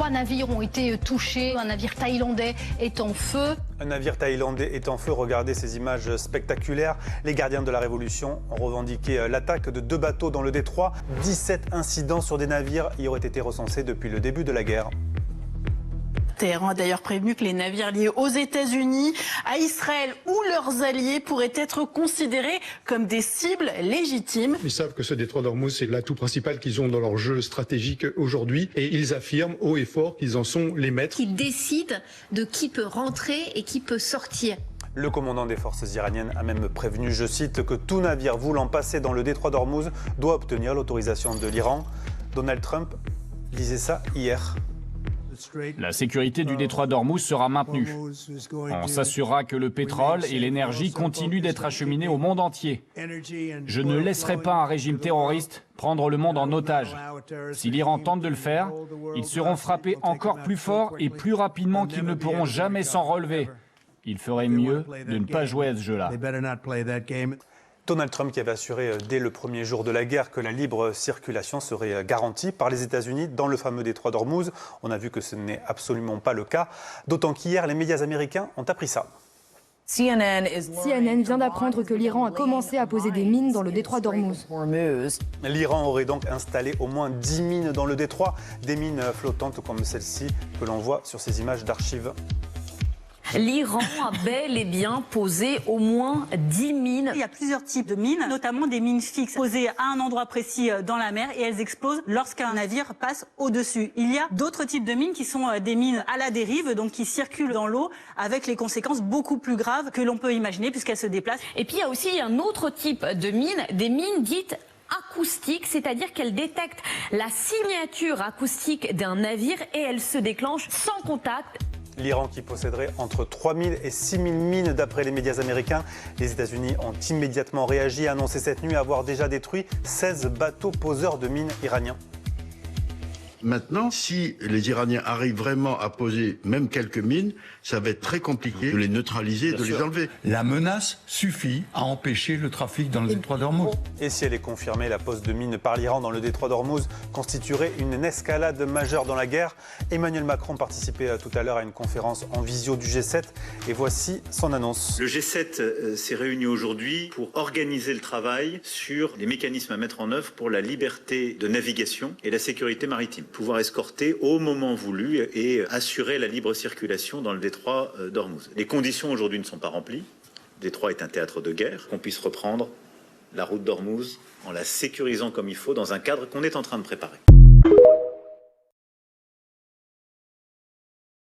3 navires ont été touchés. Un navire thaïlandais est en feu. Un navire thaïlandais est en feu. Regardez ces images spectaculaires. Les gardiens de la Révolution ont revendiqué l'attaque de 2 bateaux dans le détroit. 17 incidents sur des navires y auraient été recensés depuis le début de la guerre. Téhéran a d'ailleurs prévenu que les navires liés aux États-Unis, à Israël ou leurs alliés pourraient être considérés comme des cibles légitimes. Ils savent que ce détroit d'Ormuz, c'est l'atout principal qu'ils ont dans leur jeu stratégique aujourd'hui et ils affirment haut et fort qu'ils en sont les maîtres. Ils décident de qui peut rentrer et qui peut sortir. Le commandant des forces iraniennes a même prévenu, je cite, que tout navire voulant passer dans le détroit d'Ormuz doit obtenir l'autorisation de l'Iran. Donald Trump disait ça hier. La sécurité du détroit d'Ormuz sera maintenue. On s'assurera que le pétrole et l'énergie continuent d'être acheminés au monde entier. Je ne laisserai pas un régime terroriste prendre le monde en otage. Si l'Iran tente de le faire, ils seront frappés encore plus fort et plus rapidement qu'ils ne pourront jamais s'en relever. Il ferait mieux de ne pas jouer à ce jeu-là. Donald Trump qui avait assuré dès le premier jour de la guerre que la libre circulation serait garantie par les États-Unis dans le fameux détroit d'Ormuz. On a vu que ce n'est absolument pas le cas, d'autant qu'hier, les médias américains ont appris ça. CNN vient d'apprendre que l'Iran a commencé à poser des mines dans le détroit d'Ormuz. L'Iran aurait donc installé au moins 10 mines dans le détroit, des mines flottantes comme celle-ci que l'on voit sur ces images d'archives. L'Iran a bel et bien posé au moins 10 mines. Il y a plusieurs types de mines, notamment des mines fixes posées à un endroit précis dans la mer et elles explosent lorsqu'un navire passe au-dessus. Il y a d'autres types de mines qui sont des mines à la dérive, donc qui circulent dans l'eau avec les conséquences beaucoup plus graves que l'on peut imaginer puisqu'elles se déplacent. Et puis il y a aussi un autre type de mines, des mines dites acoustiques, c'est-à-dire qu'elles détectent la signature acoustique d'un navire et elles se déclenchent sans contact. L'Iran qui posséderait entre 3000 et 6000 mines d'après les médias américains. Les États-Unis ont immédiatement réagi et annoncé cette nuit avoir déjà détruit 16 bateaux poseurs de mines iraniens. Maintenant, si les Iraniens arrivent vraiment à poser même quelques mines, ça va être très compliqué de les neutraliser, de les enlever. La menace suffit à empêcher le trafic dans le détroit d'Ormuz. Et si elle est confirmée, la pose de mines par l'Iran dans le détroit d'Ormuz constituerait une escalade majeure dans la guerre. Emmanuel Macron participait tout à l'heure à une conférence en visio du G7 et voici son annonce. Le G7 s'est réuni aujourd'hui pour organiser le travail sur les mécanismes à mettre en œuvre pour la liberté de navigation et la sécurité maritime. Pouvoir escorter au moment voulu et assurer la libre circulation dans le détroit d'Ormuz. Les conditions aujourd'hui ne sont pas remplies. Le détroit est un théâtre de guerre. Qu'on puisse reprendre la route d'Ormuz en la sécurisant comme il faut dans un cadre qu'on est en train de préparer.